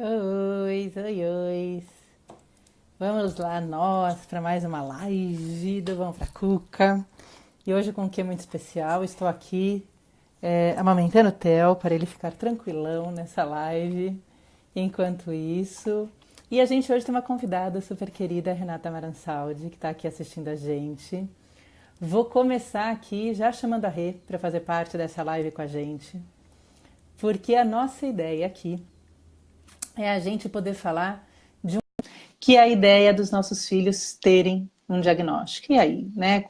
Oi, oi, oi. Vamos lá, nós, para mais uma live do Vamos Pra Cuca. E hoje com um quê muito especial. Estou aqui amamentando o Theo para ele ficar tranquilão nessa live. Enquanto isso... E a gente hoje tem uma convidada super querida, Renata Maransaldi, que está aqui assistindo a gente. Vou começar aqui já chamando a Rê para fazer parte dessa live com a gente. Porque a nossa ideia aqui é a gente poder falar que é a ideia dos nossos filhos terem um diagnóstico. E aí, né?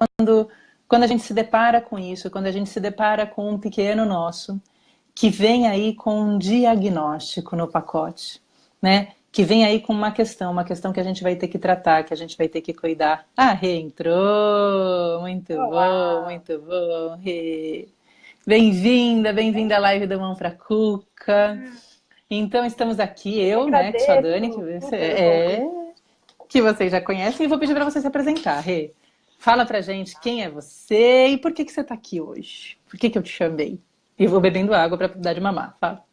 Quando a gente se depara com isso, quando a gente se depara com um pequeno nosso que vem aí com um diagnóstico no pacote, né? Que vem aí com uma questão que a gente vai ter que tratar, que a gente vai ter que cuidar. Ah, reentrou! Olá, Muito bom, Rê! Bem-vinda, tudo bem-vinda à bem? live do Mão Pra Cuca. Então estamos aqui, Eu que eu, né, que sou a Dani, agradeço, super bom. que vocês já conhecem, e vou pedir para você se apresentar, Rê. Fala pra gente quem é você e por que você está aqui hoje. Por que eu te chamei? E vou bebendo água para dar de mamar. Fala.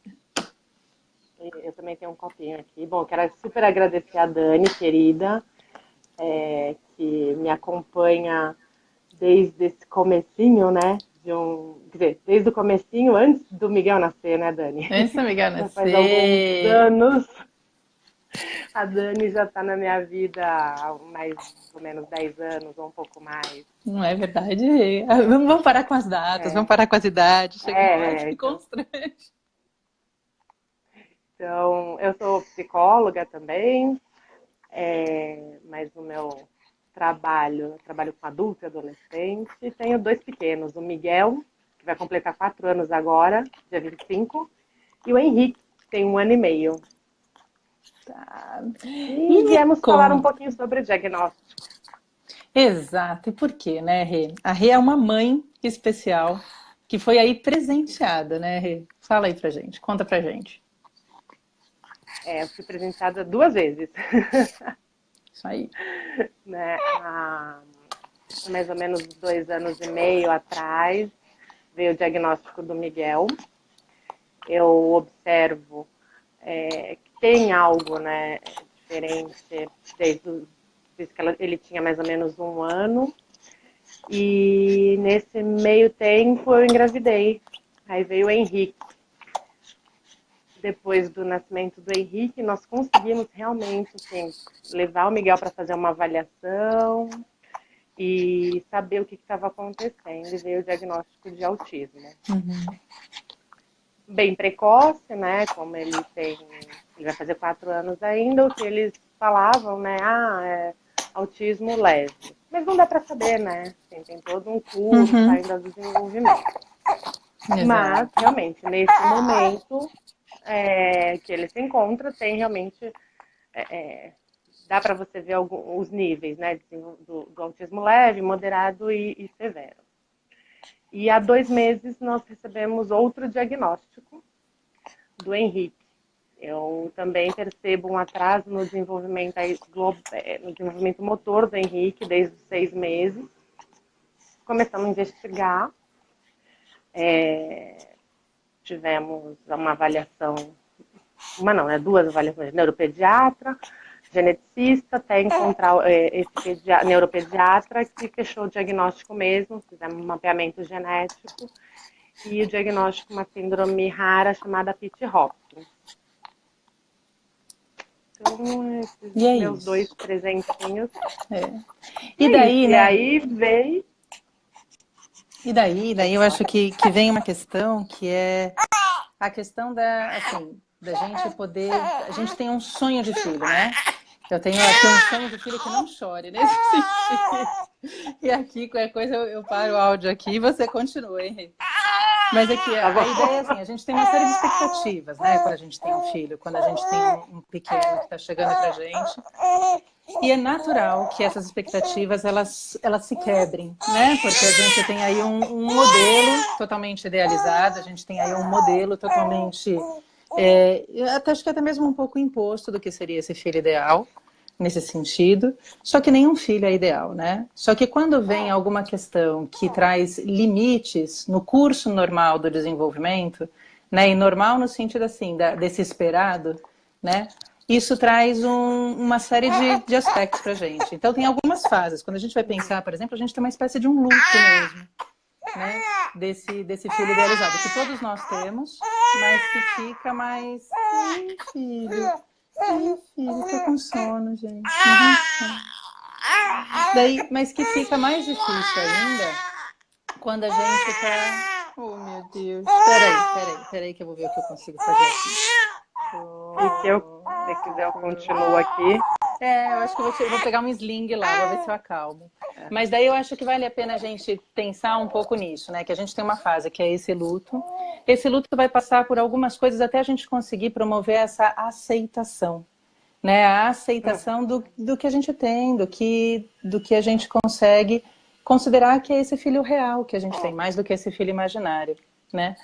Eu também tenho um copinho aqui. Bom, quero super agradecer a Dani, querida, que me acompanha desde esse comecinho, né? Quer dizer, desde o comecinho, antes do Miguel nascer, né, Dani? Antes da amiga Já faz alguns nascer. anos. A Dani já está na minha vida há mais ou menos 10 anos, ou um pouco mais. Não é verdade, Rê? Vamos parar com as datas, vamos É, parar com as idades. Chega uma hora que então, constrange. eu sou psicóloga também. Mas no meu trabalho, eu trabalho com adulto e adolescente, e tenho dois pequenos, o Miguel, que vai completar 4 anos agora, dia 25, e o Henrique, que tem 1 ano e meio. Tá. E E me viemos falar um conta. pouquinho sobre o diagnóstico. Exato. E por quê, né, Rê? A Rê é uma mãe especial que foi aí presenteada, né, Rê? Fala aí pra gente, conta pra gente. Eu fui presenteada 2 vezes, Isso aí. né? Há mais ou menos 2 anos e meio atrás veio o diagnóstico do Miguel. Eu observo que tem algo, né, diferente desde que ele tinha mais ou menos 1 ano. E nesse meio tempo eu engravidei. Aí veio o Henrique. Depois do nascimento do Henrique, nós conseguimos realmente assim, levar o Miguel para fazer uma avaliação e saber o que estava acontecendo. E veio o diagnóstico de autismo. Bem precoce, né? Como ele vai fazer 4 anos ainda, o que eles falavam, né? Autismo leve. Mas não dá para saber, né? Tem todo um curso Uhum, ainda do desenvolvimento. Mas, exato. realmente, nesse momento que ele se encontra, tem realmente. é, Dá para você ver os níveis, né? Do autismo leve, moderado e severo. E há 2 meses nós recebemos outro diagnóstico do Henrique. Eu também percebo um atraso no desenvolvimento, no desenvolvimento motor do Henrique desde os 6 meses. Começamos a investigar, tivemos uma avaliação, uma não, né, duas avaliações, neuropediatra, geneticista, até encontrar esse neuropediatra que fechou o diagnóstico mesmo, fizemos um mapeamento genético e o diagnóstico uma síndrome rara chamada Pitt-Hopkins. Então, esses E é meus dois isso. presentinhos. É. E E é isso. daí, E né? aí veio. E daí Pode eu falar. acho que vem uma questão que é a questão da gente poder. A gente tem um sonho de filho, né? Eu tenho aqui um sonho de filho que não chore nesse sentido. E aqui, qualquer coisa, eu paro o áudio aqui e você continua, hein? Mas é que Tá bom. a ideia é assim, a gente tem uma série de expectativas, né? Quando a gente tem um filho, quando a gente tem um pequeno que está chegando pra gente. E é natural que essas expectativas elas se quebrem, né? Porque a gente tem aí um modelo totalmente idealizado, a gente tem aí um modelo totalmente, acho que até mesmo um pouco imposto do que seria esse filho ideal, nesse sentido. Só que nenhum filho é ideal, né? Só que quando vem alguma questão que traz limites no curso normal do desenvolvimento, né? E normal no sentido assim, desse esperado, né? Isso traz uma série de aspectos para a gente. Então, tem algumas fases. Quando a gente vai pensar, por exemplo, a gente tem uma espécie de um luto mesmo, né? Desse filho idealizado, que todos nós temos, mas que fica mais... Ih, filho. Ih, filho, tô com sono, gente. Daí, mas que fica mais difícil ainda quando a gente tá... Oh, meu Deus. Peraí, que eu vou ver o que eu consigo fazer aqui. E se quiser, eu continuo aqui. Eu acho que eu vou pegar um sling lá, vou ver se eu acalmo. Mas daí eu acho que vale a pena a gente pensar um pouco nisso, né? Que a gente tem uma fase que é esse luto. Esse luto vai passar por algumas coisas até a gente conseguir promover essa aceitação, né? A aceitação do que a gente tem, do que a gente consegue considerar que é esse filho real que a gente tem, mais do que esse filho imaginário, né?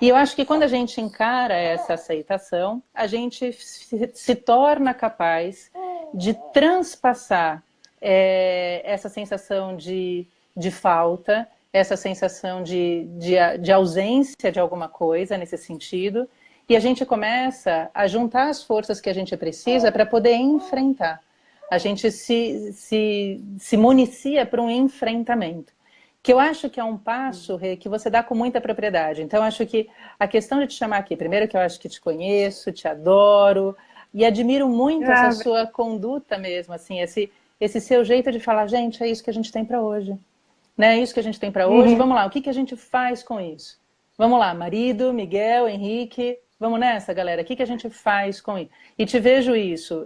E eu acho que quando a gente encara essa aceitação, a gente se torna capaz de transpassar essa sensação de falta, essa sensação de ausência de alguma coisa nesse sentido, e a gente começa a juntar as forças que a gente precisa para poder enfrentar. A gente se municia para um enfrentamento. Que eu acho que é um passo, Rê, que você dá com muita propriedade. Então, eu acho que a questão de te chamar aqui, primeiro que eu acho que te conheço, te adoro, e admiro muito essa sua conduta mesmo, assim, esse seu jeito de falar, gente, é isso que a gente tem para hoje. Né? É isso que a gente tem para hoje. Vamos lá, o que a gente faz com isso? Vamos lá, marido, Miguel, Henrique, vamos nessa, galera. O que a gente faz com isso? E te vejo isso.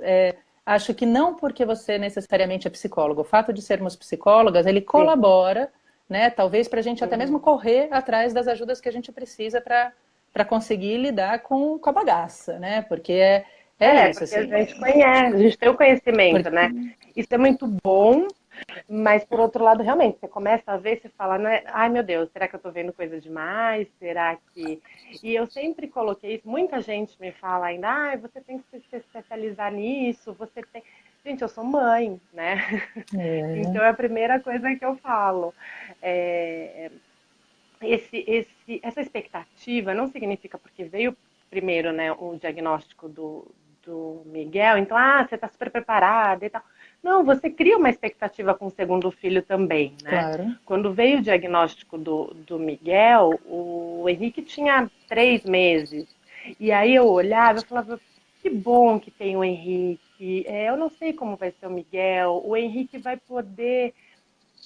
Acho que não porque você necessariamente é psicólogo. O fato de sermos psicólogas, ele colabora, né? Talvez para a gente até mesmo correr atrás das ajudas que a gente precisa para conseguir lidar com a bagaça, né? Porque isso, porque assim. a gente conhece, a gente tem o conhecimento, né? Isso é muito bom, mas por outro lado, realmente, você começa a ver, você fala, né? Ai, meu Deus, será que eu tô vendo coisa demais? Será que... E eu sempre coloquei isso, muita gente me fala ainda, ai, você tem que se especializar nisso, você tem... Gente, eu sou mãe, né? Então é a primeira coisa que eu falo. Essa expectativa não significa porque veio primeiro, né, o diagnóstico do Miguel, então, você está super preparada e tal. Não, você cria uma expectativa com o segundo filho também, né? Claro. Quando veio o diagnóstico do Miguel, o Henrique tinha 3 meses. E aí eu olhava e falava, que bom que tem o Henrique. Eu não sei como vai ser o Miguel. O Henrique vai poder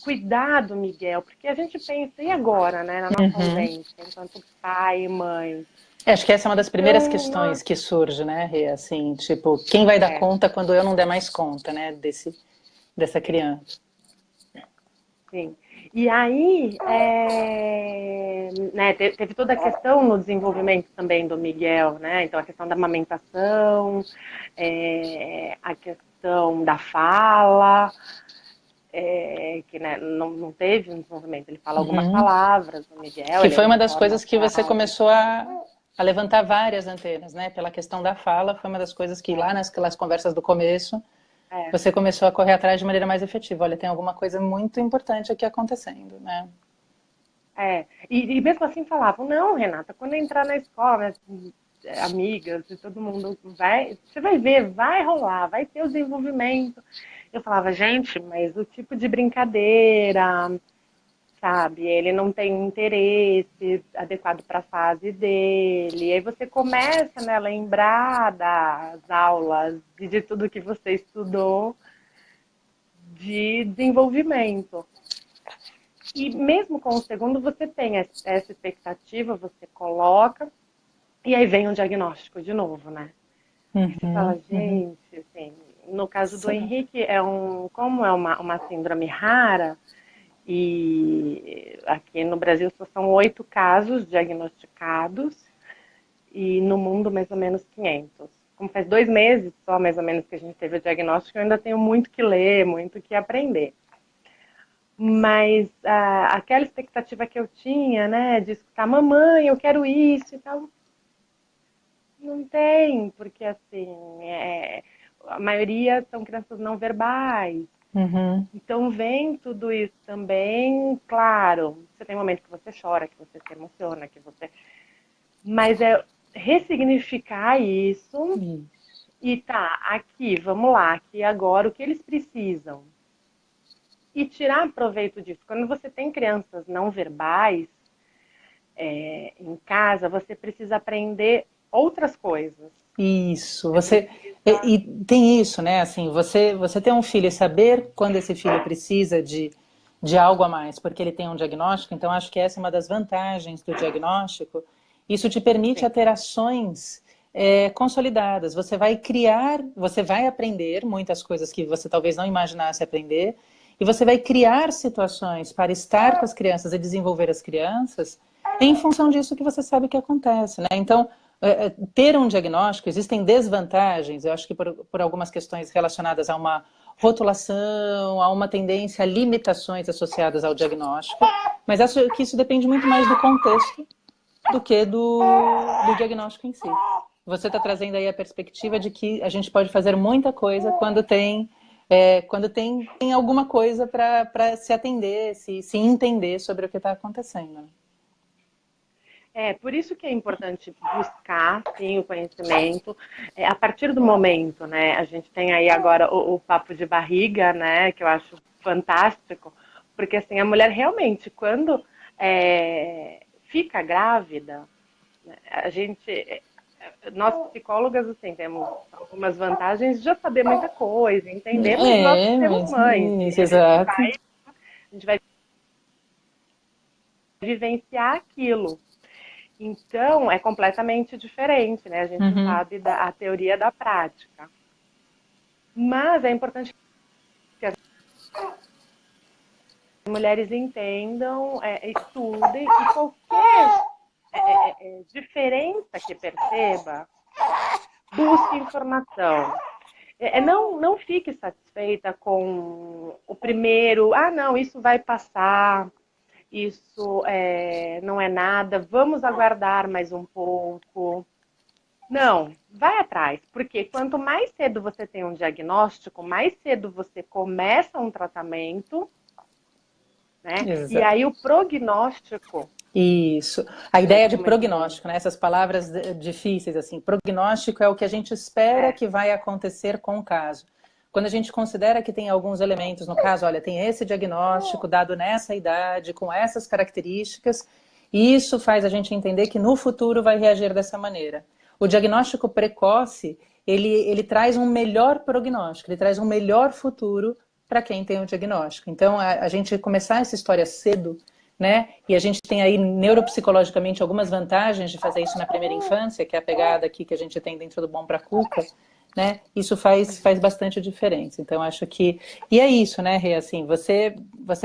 cuidar do Miguel, porque a gente pensa, e agora, né, na nossa ausência, enquanto pai e mãe? Acho que essa é uma das primeiras Então, questões que surge, né, Rê? Assim, tipo, quem vai dar conta quando eu não der mais conta, né, dessa criança? sim. E aí, né, teve toda a questão no desenvolvimento também do Miguel, né? Então, a questão da amamentação, a questão da fala, que né, não teve um desenvolvimento. Ele fala algumas palavras, o Miguel, Que ele foi uma ainda das forma coisas que você frase. começou a levantar várias antenas, né? Pela questão da fala, foi uma das coisas que lá nas conversas do começo, você começou a correr atrás de maneira mais efetiva. Olha, tem alguma coisa muito importante aqui acontecendo, né? E mesmo assim falavam, não, Renata, quando entrar na escola, né, amigas e todo mundo, você vai ver, vai rolar, vai ter o desenvolvimento. Eu falava, gente, mas o tipo de brincadeira, sabe, ele não tem interesse adequado para a fase dele. E aí você começa, né, a lembrar das aulas e de tudo que você estudou de desenvolvimento. E mesmo com o segundo, você tem essa expectativa, você coloca, e aí vem um diagnóstico de novo, né? E você fala, gente, assim, no caso do Henrique, como é uma síndrome rara, e aqui no Brasil só são 8 casos diagnosticados, e no mundo mais ou menos 500. Como faz 2 meses só, mais ou menos, que a gente teve o diagnóstico, eu ainda tenho muito que ler, muito que aprender. Mas aquela expectativa que eu tinha, né, de escutar, mamãe, eu quero isso e tal, não tem, porque assim, a maioria são crianças não verbais. Então vem tudo isso também, claro, você tem momentos que você chora, que você se emociona, mas é ressignificar isso E tá, aqui, vamos lá, aqui agora, o que eles precisam? E tirar proveito disso. Quando você tem crianças não verbais em casa, você precisa aprender outras coisas. Isso, Você você precisa. e tem isso, né? Assim, você ter um filho e saber quando esse filho precisa de algo a mais, porque ele tem um diagnóstico. Então, acho que essa é uma das vantagens do diagnóstico. Isso te permite Sim. ter ações consolidadas. Você vai criar, você vai aprender muitas coisas que você talvez não imaginasse aprender, e você vai criar situações para estar com as crianças e desenvolver as crianças em função disso que você sabe que acontece, né? Então, ter um diagnóstico, existem desvantagens, eu acho que por algumas questões relacionadas a uma rotulação, a uma tendência a limitações associadas ao diagnóstico, mas acho que isso depende muito mais do contexto do que do diagnóstico em si. Você está trazendo aí a perspectiva de que a gente pode fazer muita coisa quando tem alguma coisa para se atender, se entender sobre o que está acontecendo. Por isso que é importante buscar, sim, o conhecimento. A partir do momento, né, a gente tem aí agora o papo de barriga, né, que eu acho fantástico, porque assim, a mulher realmente, quando fica grávida, né, nós psicólogas, assim, temos algumas vantagens de já saber muita coisa, entender, mas nós temos Mas mães, isso, e exato. a gente vai vivenciar aquilo. Então, é completamente diferente, né? A gente Uhum. sabe a teoria da prática. Mas é importante que as mulheres entendam, estudem e qualquer diferença que perceba, busque informação. Não fique satisfeita com o primeiro, não, isso vai passar, isso não é nada, vamos aguardar mais um pouco. Não, vai atrás, porque quanto mais cedo você tem um diagnóstico, mais cedo você começa um tratamento, né? E Exato. aí o prognóstico, Isso. A eu ideia de comentei muito. prognóstico, né? Essas palavras difíceis, assim. Prognóstico é o que a gente espera É, que vai acontecer com o caso. Quando a gente considera que tem alguns elementos, no caso, olha, tem esse diagnóstico dado nessa idade, com essas características, e isso faz a gente entender que no futuro vai reagir dessa maneira. O diagnóstico precoce, ele traz um melhor prognóstico, ele traz um melhor futuro para quem tem o diagnóstico. Então, a gente começar essa história cedo, né? E a gente tem aí neuropsicologicamente algumas vantagens de fazer isso na primeira infância, que é a pegada aqui que a gente tem dentro do Bom para Cuca, né? Isso faz bastante diferença. Então acho que e é isso, né, Rê? Assim, você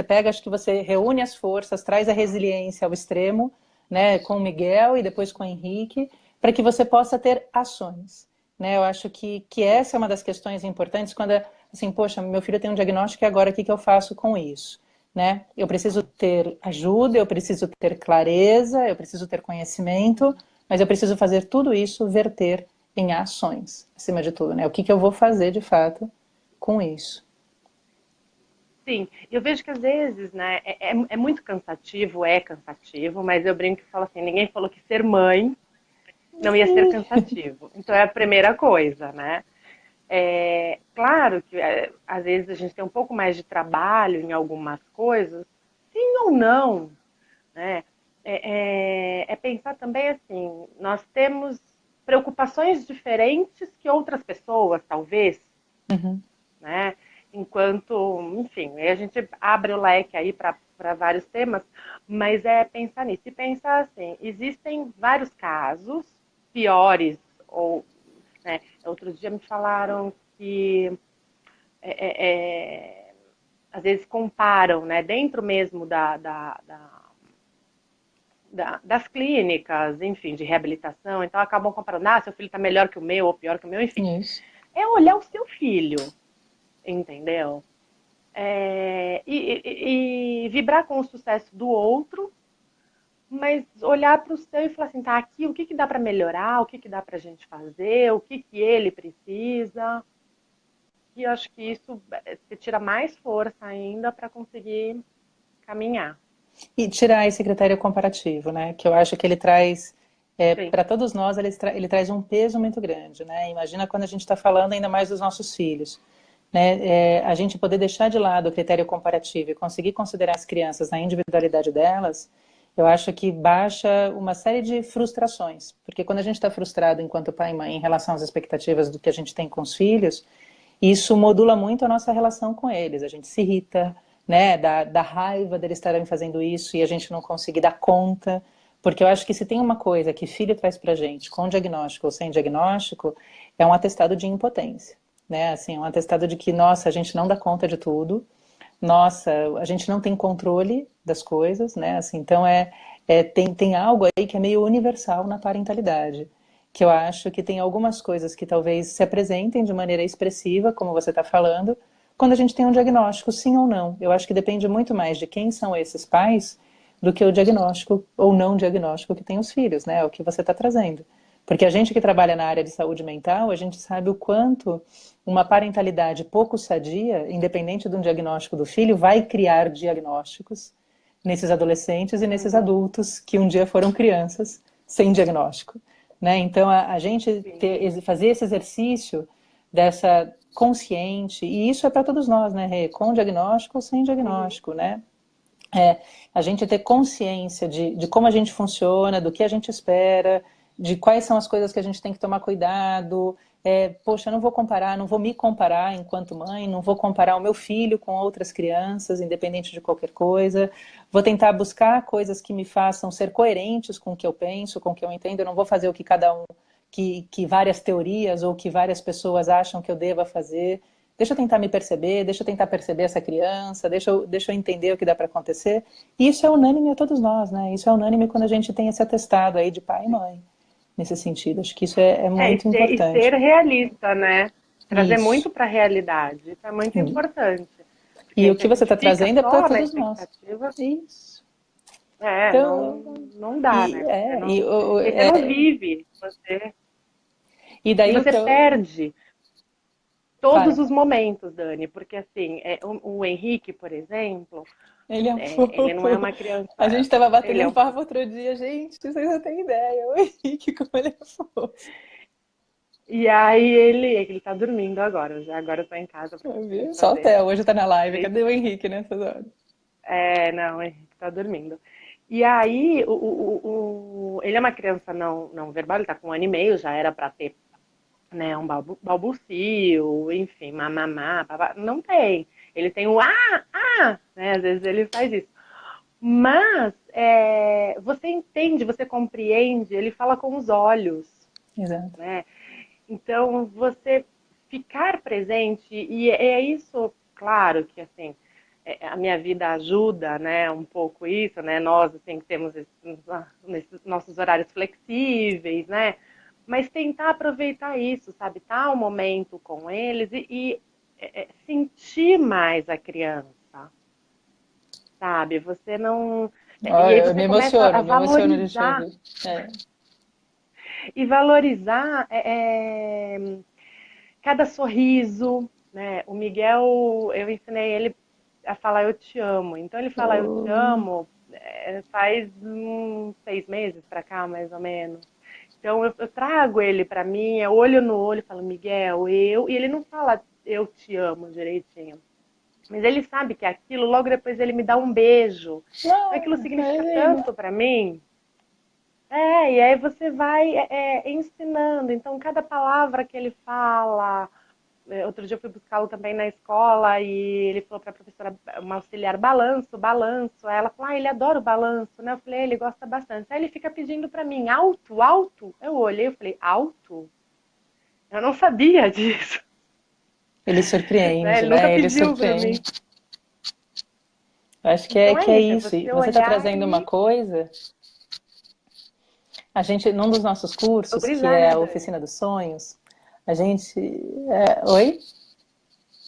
pega, acho que você reúne as forças, traz a resiliência ao extremo, né? Com o Miguel e depois com o Henrique, para que você possa ter ações, né? Eu acho que essa é uma das questões importantes quando assim, poxa, meu filho tem um diagnóstico e agora o que eu faço com isso? Né? Eu preciso ter ajuda, eu preciso ter clareza, eu preciso ter conhecimento, mas eu preciso fazer tudo isso verter em ações, acima de tudo, né? O que eu vou fazer de fato com isso? sim, eu vejo que às vezes, né, é muito cansativo, é cansativo, mas eu brinco e falo assim, ninguém falou que ser mãe não ia ser cansativo. Então é a primeira coisa, né? Claro que às vezes a gente tem um pouco mais de trabalho em algumas coisas, sim ou não, né? É pensar também assim, nós temos preocupações diferentes que outras pessoas, talvez, Uhum. né? Enquanto, enfim, aí a gente abre o leque aí para vários temas, mas é pensar nisso. E pensar assim, existem vários casos piores, ou, né? Outro dia me falaram que é, é, é, às vezes comparam, né, dentro mesmo das clínicas, enfim, de reabilitação, então acabam comparando, seu filho está melhor que o meu ou pior que o meu, enfim. Isso. É olhar o seu filho, entendeu? E vibrar com o sucesso do outro, mas olhar para o seu e falar assim, tá, aqui o que, que dá para melhorar, o que, que dá para a gente fazer, o que, que ele precisa. E eu acho que isso te tira mais força ainda para conseguir caminhar. E tirar esse critério comparativo, né? Que eu acho que ele traz Sim. Para todos nós ele traz um peso muito grande, né? Imagina quando a gente está falando ainda mais dos nossos filhos, né? A gente poder deixar de lado o critério comparativo e conseguir considerar as crianças na individualidade delas, eu acho que baixa uma série de frustrações, porque quando a gente está frustrado enquanto pai e mãe em relação às expectativas do que a gente tem com os filhos, isso modula muito a nossa relação com eles. A gente se irrita, né, da raiva deles estarem fazendo isso e a gente não conseguir dar conta. Porque eu acho que se tem uma coisa que filho traz pra gente, com diagnóstico ou sem diagnóstico, é um atestado de impotência, né? Assim, um atestado de que, nossa, a gente não dá conta de tudo, nossa, a gente não tem controle das coisas, né? Assim, então tem algo aí que é meio universal na parentalidade, que eu acho que tem algumas coisas que talvez se apresentem de maneira expressiva, como você está falando, quando a gente tem um diagnóstico, sim ou não. Eu acho que depende muito mais de quem são esses pais do que o diagnóstico ou não diagnóstico que tem os filhos, né? É o que você está trazendo. Porque a gente que trabalha na área de saúde mental, a gente sabe o quanto uma parentalidade pouco sadia, independente de um diagnóstico do filho, vai criar diagnósticos nesses adolescentes e nesses Uhum. adultos que um dia foram crianças sem diagnóstico, né? Então a gente fazer esse exercício dessa consciente, e isso é para todos nós, né, Rê? Com diagnóstico ou sem Uhum. diagnóstico, né? A gente ter consciência de como a gente funciona, do que a gente espera, de quais são as coisas que a gente tem que tomar cuidado. Poxa, eu não vou comparar, não vou me comparar enquanto mãe, não vou comparar o meu filho com outras crianças, independente de qualquer coisa. Vou tentar buscar coisas que me façam ser coerentes com o que eu penso, com o que eu entendo. Eu não vou fazer o que cada um, que várias teorias ou que várias pessoas acham que eu deva fazer. Deixa eu tentar me perceber, deixa eu tentar perceber essa criança, deixa eu entender o que dá para acontecer. E isso é unânime a todos nós, né? Isso é unânime quando a gente tem esse atestado aí de pai e mãe, nesse sentido. Acho que isso é muito E ser importante. realista, né? Trazer Isso, muito para a realidade. Isso é muito importante. Porque e aí o se a que você gente está fica trazendo é para só na todos nós. expectativa, Isso. Então, não dá, e, né? Você é, e, não, o- e você não é, vive, e e daí o você que eu perde todos falo, os momentos, Dani, porque assim, o Henrique, por exemplo, ele é um ele não é fofo. uma criança, A gente estava ele batendo é um um papo outro dia, gente, vocês não têm ideia. O Henrique, como ele é fofo. E aí ele tá dormindo agora, já agora eu tô em casa pra conseguir Viu? Só o fazer. Theo, hoje tá na live. Ele, Cadê o Henrique nessas horas? não, o Henrique tá dormindo. E aí, ele é uma criança não verbal, ele tá com 1 ano e meio, já era pra ter, né, um balbucio, enfim, mamamá, babá, não tem. Ele tem o né, às vezes ele faz isso. Mas você entende, você compreende, ele fala com os olhos, Exato. né? Então, você ficar presente, e é isso, claro que assim, a minha vida ajuda, né, um pouco isso, né, nós assim que temos esses nossos horários flexíveis, né, mas tentar aproveitar isso, sabe, estar um momento com eles e sentir mais a criança, sabe, você não, e aí Olha, eu você começa a me emociono de te valorizar, ouvir. É. e valorizar cada sorriso, né? O Miguel, eu ensinei ele a falar eu te amo. Então ele fala eu te Oh, amo faz uns 6 meses pra cá, mais ou menos. Então eu trago ele pra mim, é olho no olho, falo, Miguel, e ele não fala eu te amo direitinho. Mas ele sabe que é aquilo, logo depois ele me dá um beijo. Então aquilo não, significa é lindo. tanto pra mim. E aí você vai ensinando. Então, cada palavra que ele fala, outro dia eu fui buscá-lo também na escola e ele falou para a professora, uma auxiliar, balanço, balanço. Aí ela falou, ele adora o balanço, né? Eu falei, ele gosta bastante. Aí ele fica pedindo para mim, alto, alto. Eu olhei e falei, alto? Eu não sabia disso. Ele Né? surpreende, Ele nunca né? Ele pediu para surpreende. mim. Eu acho Então que é é isso. E você você está olhar trazendo uma e coisa. A gente, num dos nossos cursos, que valorizar, é né, a Dani? Oficina dos Sonhos, a gente. Oi?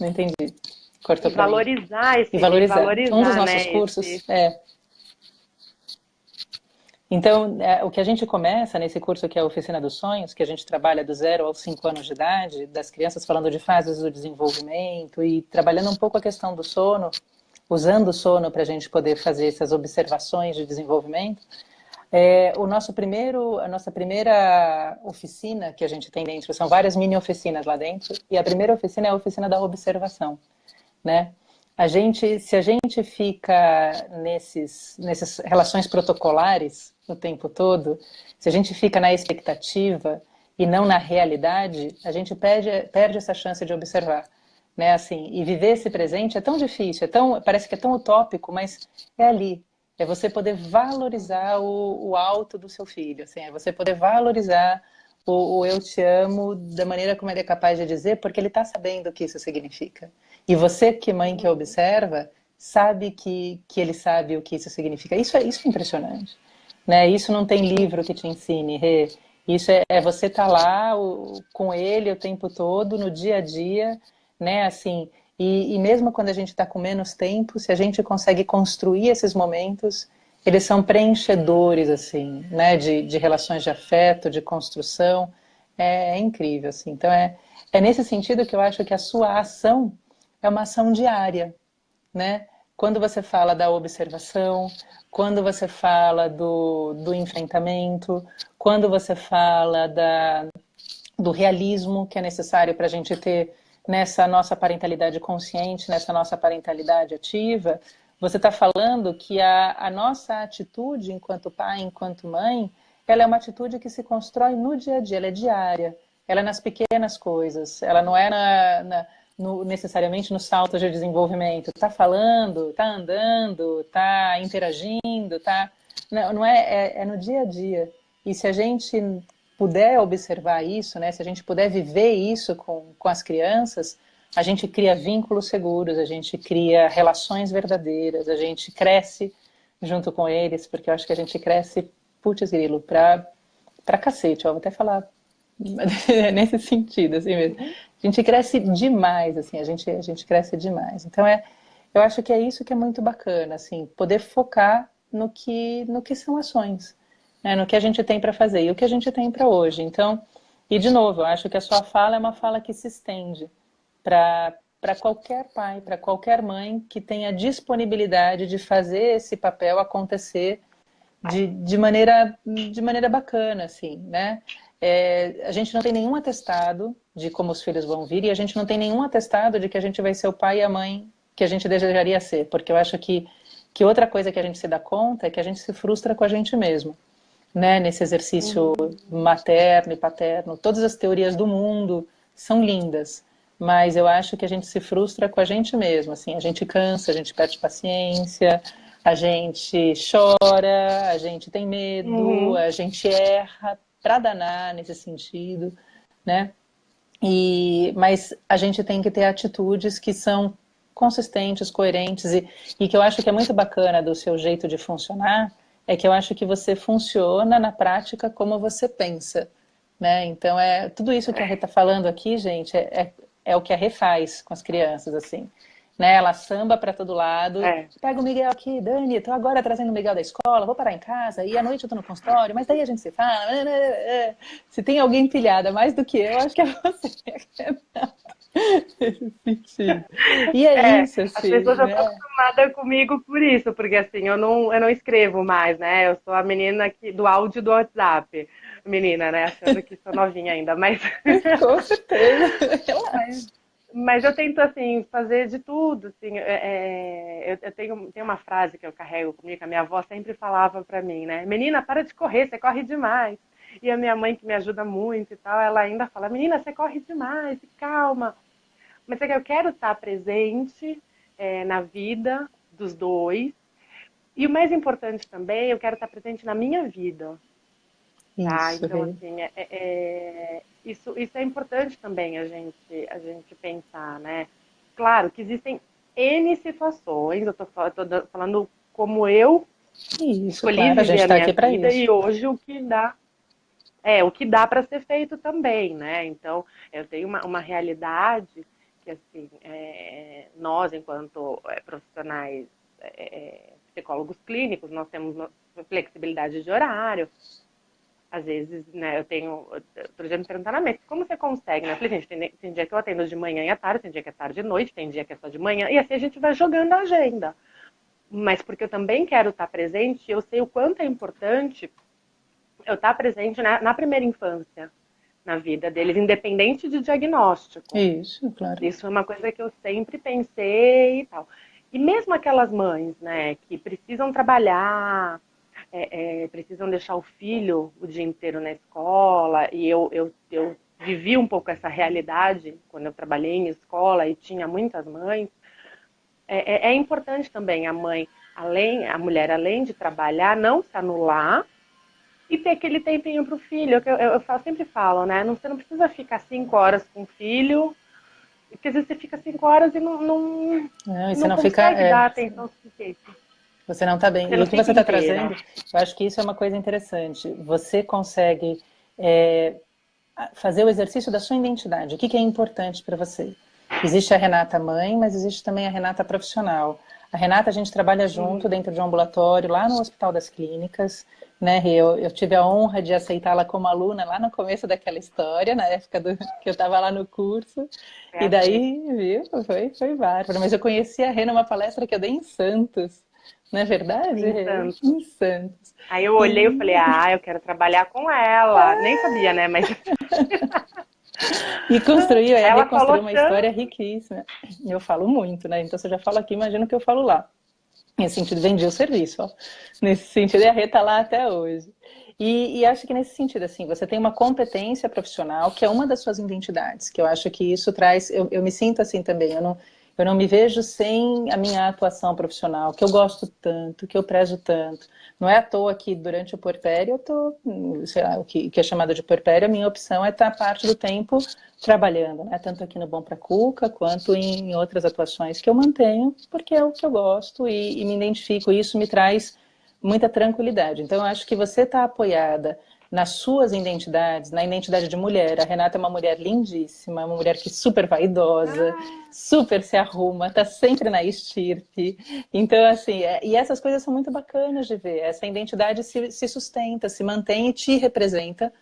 Não entendi. Cortou para mim. E E valorizar. Um dos valorizar, nossos né, cursos esse. é. Então, o que a gente começa nesse curso que é a Oficina dos Sonhos, que a gente trabalha do 0 aos 5 anos de idade, das crianças falando de fases do desenvolvimento e trabalhando um pouco a questão do sono, usando o sono para a gente poder fazer essas observações de desenvolvimento. A nossa primeira oficina que a gente tem dentro, são várias mini oficinas lá dentro, e a primeira oficina é a oficina da observação, né? Se a gente fica nessas relações protocolares o tempo todo, se a gente fica na expectativa e não na realidade, a gente perde essa chance de observar, né? Assim, e viver esse presente é tão difícil, parece que é tão utópico, mas é ali. É você poder valorizar o alto do seu filho, assim, é você poder valorizar o eu te amo da maneira como ele é capaz de dizer, porque ele está sabendo o que isso significa. E você, que mãe que observa, sabe que ele sabe o que isso significa. Isso é impressionante, né? Isso não tem livro que te ensine, Rê. Isso é você estar lá com ele o tempo todo, no dia a dia, né? Assim, e mesmo quando a gente está com menos tempo, se a gente consegue construir esses momentos, eles são preenchedores, assim, né? De relações de afeto, de construção. É incrível, assim. Então, é nesse sentido que eu acho que a sua ação é uma ação diária, né? Quando você fala da observação, quando você fala do enfrentamento, quando você fala do realismo que é necessário para a gente ter nessa nossa parentalidade consciente, nessa nossa parentalidade ativa, você está falando que a nossa atitude enquanto pai, enquanto mãe, ela é uma atitude que se constrói no dia a dia, ela é diária, ela é nas pequenas coisas, ela não é necessariamente nos saltos de desenvolvimento. Está falando, está andando, está interagindo, não é no dia a dia. E se a gente puder observar isso, né, se a gente puder viver isso com as crianças, a gente cria vínculos seguros, a gente cria relações verdadeiras, a gente cresce junto com eles, porque eu acho que a gente cresce, putz grilo, pra cacete, ó, vou até falar nesse sentido, assim mesmo. A gente cresce demais, assim, a gente cresce demais. Então, eu acho que é isso que é muito bacana, assim, poder focar no que são ações, né, no que a gente tem para fazer e o que a gente tem para hoje. Então, e de novo, eu acho que a sua fala é uma fala que se estende para qualquer pai, para qualquer mãe que tenha disponibilidade de fazer esse papel acontecer de maneira bacana, assim, né? A gente não tem nenhum atestado de como os filhos vão vir e a gente não tem nenhum atestado de que a gente vai ser o pai e a mãe que a gente desejaria ser, porque eu acho que outra coisa que a gente se dá conta é que a gente se frustra com a gente mesmo, né? Nesse exercício materno e paterno. Todas as teorias do mundo são lindas, mas eu acho que a gente se frustra com a gente mesmo, assim, a gente cansa, a gente perde paciência, a gente chora, a gente tem medo, Uhum. a gente erra pra danar nesse sentido, né? Mas a gente tem que ter atitudes que são consistentes, coerentes e que eu acho que é muito bacana do seu jeito de funcionar, é que eu acho que você funciona na prática como você pensa, né? Então tudo isso que a Rê está falando aqui, gente, é o que a Rê faz com as crianças, assim, né? Ela samba para todo lado, É. pega o Miguel aqui, Dani, tô agora trazendo o Miguel da escola, vou parar em casa, e à noite eu tô no consultório, mas daí a gente se fala. Se tem alguém pilhada mais do que eu, acho que é você, Renato, nesse sentido. E é isso, As assim, pessoas já estão né? acostumadas comigo por isso, porque assim, eu não escrevo mais, né? Eu sou a menina do áudio do WhatsApp. Menina, né? Achando que sou novinha ainda, mas, Com certeza, mas, relaxa. mas eu tento, assim, fazer de tudo, assim. Eu tenho uma frase que eu carrego comigo, que a minha avó sempre falava pra mim, né? Menina, para de correr, você corre demais. E a minha mãe, que me ajuda muito e tal, ela ainda fala, menina, você corre demais, calma. Mas é que eu quero estar presente na vida dos dois. E o mais importante também, eu quero estar presente na minha vida, tá? Isso, Então, Rê. assim, isso é importante também a gente pensar, né? Claro que existem N situações, eu tô falando como eu Isso, escolhi claro, a gente viver a está minha aqui para vida isso. e hoje o que dá para ser feito também, né? Então, eu tenho uma realidade que, assim, nós, enquanto profissionais, psicólogos clínicos, nós temos uma flexibilidade de horário. Às vezes, né, outro dia me perguntaram, mas como você consegue, né? Eu falei, gente, tem dia que eu atendo de manhã e à tarde, tem dia que é tarde e noite, tem dia que é só de manhã, e assim a gente vai jogando a agenda. mas porque eu também quero estar presente, eu sei o quanto é importante eu estar presente na primeira infância, na vida deles, independente de diagnóstico. Isso, claro. Isso é uma coisa que eu sempre pensei e tal. E mesmo aquelas mães, né, que precisam trabalhar, precisam deixar o filho o dia inteiro na escola, e eu vivi um pouco essa realidade quando eu trabalhei em escola e tinha muitas mães. É importante também a mulher, além de trabalhar, não se anular e ter aquele tempinho para o filho. Eu sempre falo, né? Você não precisa ficar 5 horas com o filho, porque às vezes você fica 5 horas e Não, e você não não fica, consegue dar atenção suficiente. você não está bem. Você E não o que você fica está inteira. trazendo, eu acho que isso é uma coisa interessante. Você consegue é, fazer o exercício da sua identidade. O que é importante para você? Existe a Renata mãe, mas existe também a Renata profissional. A Renata, a gente trabalha junto Uhum. dentro de um ambulatório, lá no Hospital das Clínicas, né? Eu tive a honra de aceitá-la como aluna lá no começo daquela história, na época que eu estava lá no curso. E Prazer. daí, viu, foi bárbaro. Mas eu conheci a Rê numa palestra que eu dei em Santos. Não é verdade, Em Rê? Santos. Em Santos. Aí eu olhei e falei, eu quero trabalhar com ela. Nem sabia, né? Mas E construiu, a Rê ela falou construiu uma história tanto. riquíssima. Eu falo muito, né? Então, se eu já falo aqui, imagino que eu falo lá. Nesse sentido, vendi o serviço, ó. Nesse sentido, e a Rê tá lá até hoje. E acho que nesse sentido, assim, você tem uma competência profissional que é uma das suas identidades, que eu acho que isso traz. Eu me sinto assim também, eu não me vejo sem a minha atuação profissional, que eu gosto tanto, que eu prezo tanto. Não é à toa que durante o puerpério eu tô, sei lá, que é chamado de puerpério, a minha opção é estar parte do tempo trabalhando, né? Tanto aqui no Bom Pra Cuca, quanto em outras atuações que eu mantenho, porque é o que eu gosto e me identifico, e isso me traz muita tranquilidade. Então, eu acho que você está apoiada nas suas identidades, na identidade de mulher. A Renata é uma mulher lindíssima, uma mulher que é super vaidosa, Ah, super se arruma, tá sempre na estirpe. Então, assim, e essas coisas são muito bacanas de ver. Essa identidade se sustenta, se mantém e te representa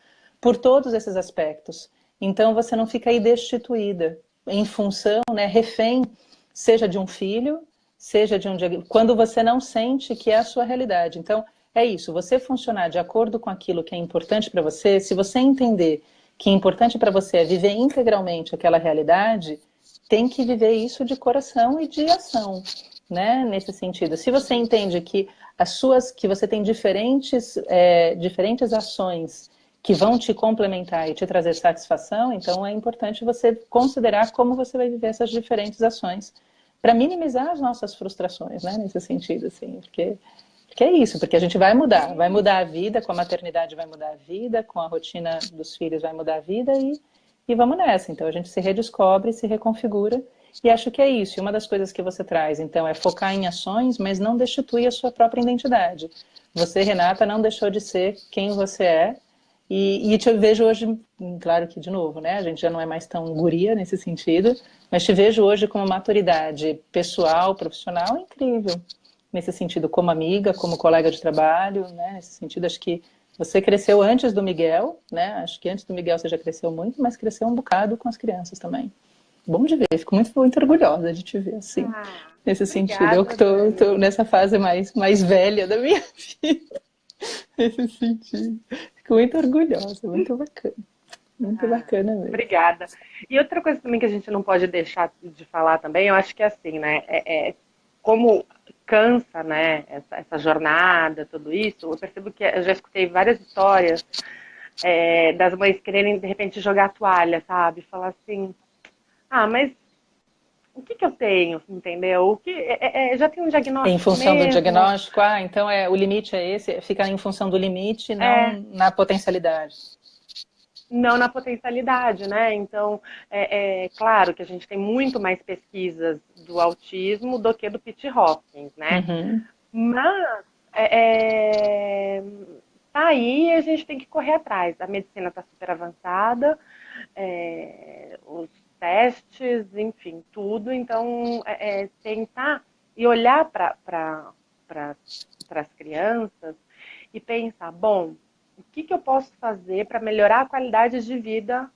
por todos esses aspectos. Então, você não fica aí destituída em função, né, refém, seja de um filho, seja de um quando você não sente que é a sua realidade. Então, é isso, você funcionar de acordo com aquilo que é importante para você, se você entender que é importante para você é viver integralmente aquela realidade, tem que viver isso de coração e de ação, né? Nesse sentido. Se você entende que que você tem diferentes ações que vão te complementar e te trazer satisfação, então é importante você considerar como você vai viver essas diferentes ações para minimizar as nossas frustrações, né? Nesse sentido, assim, porque é isso, porque a gente vai mudar a vida, com a maternidade vai mudar a vida, com a rotina dos filhos vai mudar a vida e vamos nessa. Então a gente se redescobre, se reconfigura e acho que é isso. E uma das coisas que você traz, então, é focar em ações, mas não destituir a sua própria identidade. Você, Renata, não deixou de ser quem você é e te vejo hoje, claro que de novo, né? A gente já não é mais tão guria nesse sentido, mas te vejo hoje com uma maturidade pessoal, profissional incrível nesse sentido, como amiga, como colega de trabalho, né? Nesse sentido, acho que você cresceu antes do Miguel, né? Acho que antes do Miguel você já cresceu muito, mas cresceu um bocado com as crianças também. Bom de ver, fico muito orgulhosa de te ver assim, nesse sentido. Eu que Obrigada, Dani. tô nessa fase mais velha da minha vida, nesse sentido. Fico muito orgulhosa, muito Ah, bacana mesmo. obrigada. E outra coisa também que a gente não pode deixar de falar também, eu acho que é assim, né? Como cansa, né? Essa jornada, tudo isso. Eu percebo que eu já escutei várias histórias das mães quererem de repente jogar a toalha, sabe? Falar assim, mas o que eu tenho, entendeu? Já tem um Em diagnóstico função do mesmo. diagnóstico, então o limite é esse, fica em função do limite, É, não na potencialidade. não na potencialidade, né? Então, é claro que a gente tem muito mais pesquisas do autismo do que do Pitt Hopkins, né? Uhum. Mas tá aí, a gente tem que correr atrás. A medicina está super avançada, os testes, enfim, tudo. Então, tentar e olhar para as crianças e pensar, bom, o que eu posso fazer para melhorar a qualidade de vida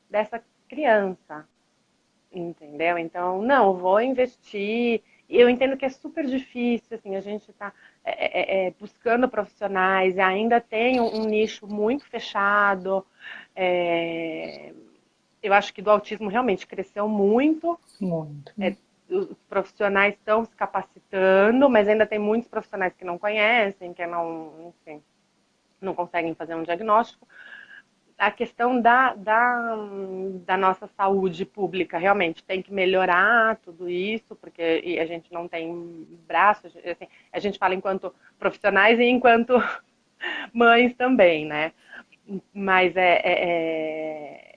dessa criança, entendeu? Então, não, vou investir eu entendo que é super difícil, assim, a gente está buscando profissionais e ainda tem um nicho muito fechado. É, eu acho que do autismo realmente cresceu muito. Muito. Os profissionais estão se capacitando, mas ainda tem muitos profissionais que não conhecem, que não, enfim, não conseguem fazer um diagnóstico. A questão da nossa saúde pública realmente tem que melhorar tudo isso, porque a gente não tem braços, assim, a gente fala enquanto profissionais e enquanto mães também, né? Mas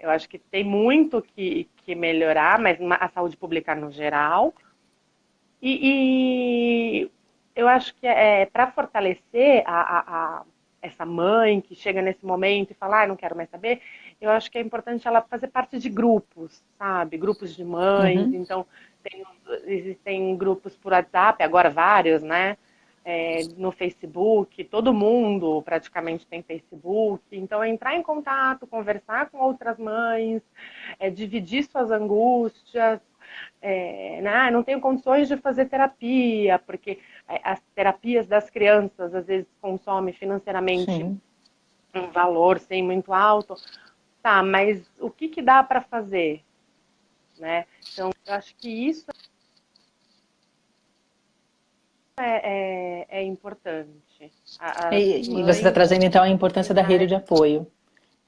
eu acho que tem muito que melhorar, mas a saúde pública no geral. E eu acho que para fortalecer essa mãe que chega nesse momento e fala, ah, não quero mais saber, eu acho que é importante ela fazer parte de grupos, sabe? Grupos de mães, Uhum. então existem grupos por WhatsApp, agora vários, né? No Facebook, todo mundo praticamente tem Facebook, então entrar em contato, conversar com outras mães, dividir suas angústias, né? Não tenho condições de fazer terapia, porque as terapias das crianças às vezes consomem financeiramente Sim. um valor sim, muito alto. Tá, mas o que dá para fazer? Né? Então, eu acho que isso é importante. As E você está mães, trazendo então a importância da rede tentar. de apoio,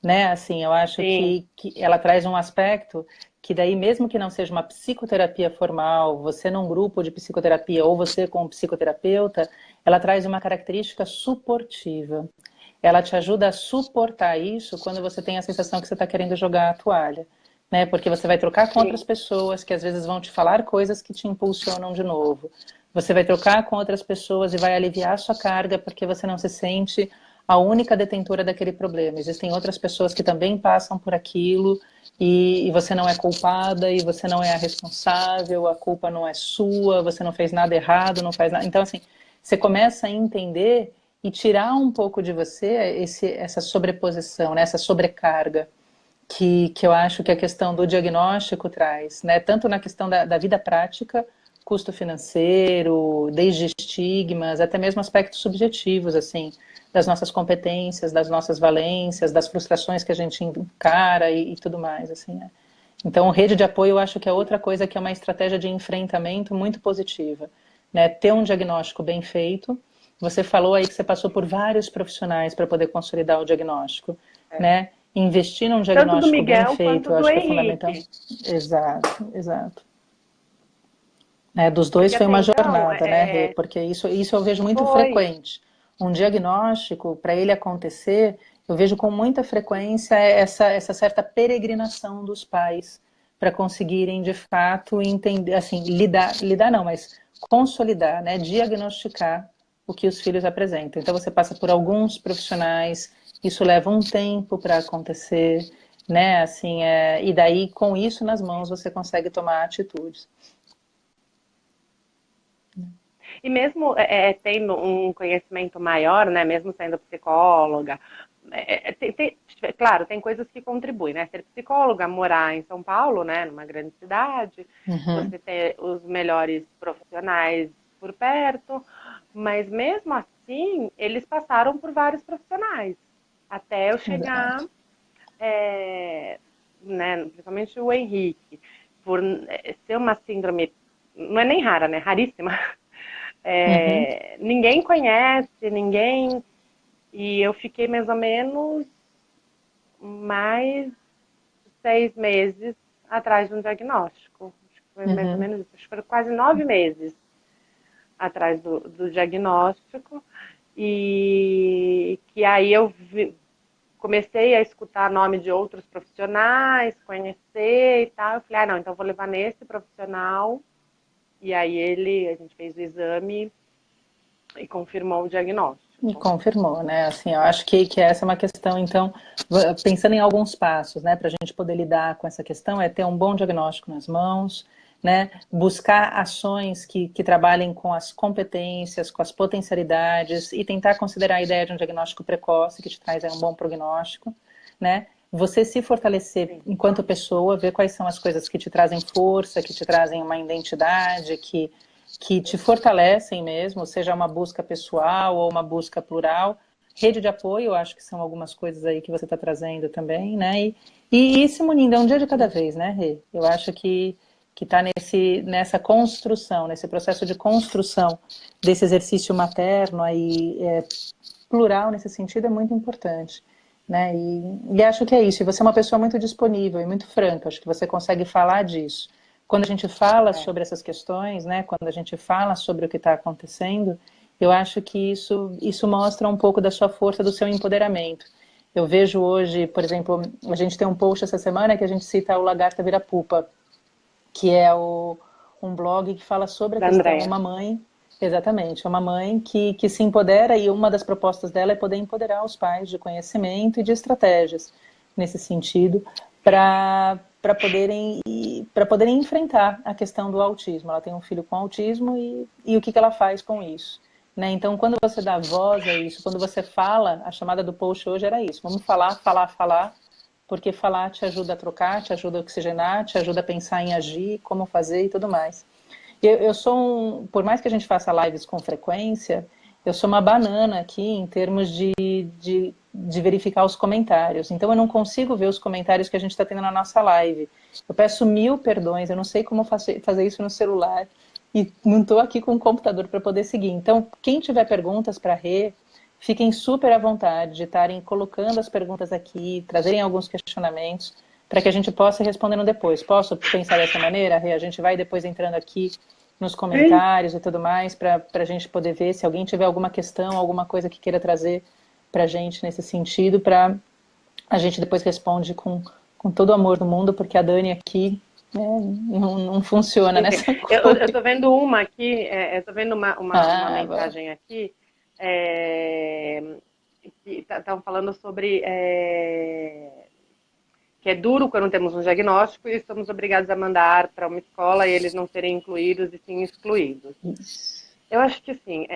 né? Assim, eu acho Sim, que ela traz um aspecto que daí, mesmo que não seja uma psicoterapia formal, você num grupo de psicoterapia ou você com um psicoterapeuta, ela traz uma característica suportiva. Ela te ajuda a suportar isso quando você tem a sensação que você está querendo jogar a toalha, né? Porque você vai trocar com outras sim. pessoas que às vezes vão te falar coisas que te impulsionam de novo. Você vai trocar com outras pessoas e vai aliviar a sua carga porque você não se sente a única detentora daquele problema. Existem outras pessoas que também passam por aquilo e você não é culpada e você não é a responsável, a culpa não é sua, você não fez nada errado, não faz nada. Então, assim, você começa a entender e tirar um pouco de você essa sobreposição, né, essa sobrecarga que eu acho que a questão do diagnóstico traz, né, tanto na questão da vida prática, custo financeiro, desde estigmas, até mesmo aspectos subjetivos, assim, das nossas competências, das nossas valências, das frustrações que a gente encara e tudo mais, assim, né? Então, rede de apoio eu acho que é outra coisa que é uma estratégia de enfrentamento muito positiva, né? Ter um diagnóstico bem feito. Você falou aí que você passou por vários profissionais para poder consolidar o diagnóstico, né? Investir num Tanto do diagnóstico bem Miguel feito, quanto eu do acho que é fundamental. Henrique. Exato, exato. Dos dois Porque foi até uma então, jornada, né, Rê? Porque isso eu vejo muito foi. frequente. Um diagnóstico, para ele acontecer, eu vejo com muita frequência essa certa peregrinação dos pais para conseguirem, de fato, entender, assim, lidar não, mas consolidar, né, diagnosticar o que os filhos apresentam. Então, você passa por alguns profissionais, isso leva um tempo para acontecer, né, assim, e daí, com isso nas mãos, você consegue tomar atitudes. E mesmo tendo um conhecimento maior, né, mesmo sendo psicóloga, claro, tem coisas que contribuem, né? Ser psicóloga, morar em São Paulo, né, numa grande cidade, Uhum. você ter os melhores profissionais por perto, mas mesmo assim, eles passaram por vários profissionais até eu chegar, Exato. é, né, principalmente o Henrique, por ser uma síndrome, não é nem rara, né, raríssima. Uhum. Ninguém conhece, ninguém. E eu fiquei mais ou menos mais de 6 meses atrás de um diagnóstico. Acho que foi mais ou Uhum. menos isso. Acho que foram quase 9 meses atrás do diagnóstico. E que aí comecei a escutar nome de outros profissionais, conhecer e tal. Eu falei, ah, não, então vou levar nesse profissional. E aí a gente fez o exame e confirmou o E diagnóstico. confirmou, né? Assim, eu acho que essa é uma questão, então, pensando em alguns passos, né, para a gente poder lidar com essa questão, é ter um bom diagnóstico nas mãos, né? Buscar ações que trabalhem com as competências, com as potencialidades e tentar considerar a ideia de um diagnóstico precoce que te traz aí um bom prognóstico, né? Você se fortalecer Sim. enquanto pessoa, ver quais são as coisas que te trazem força, que te trazem uma identidade, que te fortalecem mesmo, seja uma busca pessoal ou uma busca plural. Rede de apoio, eu acho que são algumas coisas aí que você está trazendo também, né? E ir se munindo, é um dia de cada vez, né, Rê? Eu acho que está nessa construção, nesse processo de construção desse exercício materno aí, plural nesse sentido, é muito importante. Né? E acho que é isso. E você é uma pessoa muito disponível e muito franca. Acho que você consegue falar disso. Quando a gente fala sobre essas questões, né? Quando a gente fala sobre o que está acontecendo, eu acho que isso mostra um pouco da sua força, do seu empoderamento. Eu vejo hoje, por exemplo, a gente tem um post essa semana que a gente cita o Lagarta Vira-Pupa, que é um blog que fala sobre a Da questão, Andrea. uma mãe, exatamente, uma mãe que se empodera, e uma das propostas dela é poder empoderar os pais de conhecimento e de estratégias nesse sentido, para poderem enfrentar a questão do autismo. Ela tem um filho com autismo e o que ela faz com isso. Né? Então, quando você dá voz a isso, quando você fala, a chamada do post hoje era isso, vamos falar, falar, falar, porque falar te ajuda a trocar, te ajuda a oxigenar, te ajuda a pensar em agir, como fazer e tudo mais. Eu sou por mais que a gente faça lives com frequência, eu sou uma banana aqui em termos de verificar os comentários. Então eu não consigo ver os comentários que a gente está tendo na nossa live. Eu peço 1000 perdões, eu não sei como fazer isso no celular e não estou aqui com o computador para poder seguir. Então, quem tiver perguntas para a Rê, fiquem super à vontade de estarem colocando as perguntas aqui, trazerem alguns questionamentos, para que a gente possa ir respondendo depois. Posso pensar dessa maneira, Rê? A gente vai depois entrando aqui nos Sim. comentários e tudo mais, para a gente poder ver se alguém tiver alguma questão, alguma coisa que queira trazer para a gente nesse sentido, para a gente depois responde com todo o amor do mundo, porque a Dani aqui não funciona Enfim, nessa eu coisa. tô vendo uma aqui, eu tô vendo uma Bom. mensagem aqui, é, que estavam falando sobre que é duro quando temos um diagnóstico e estamos obrigados a mandar para uma escola e eles não serem incluídos e sim excluídos. Eu acho que sim.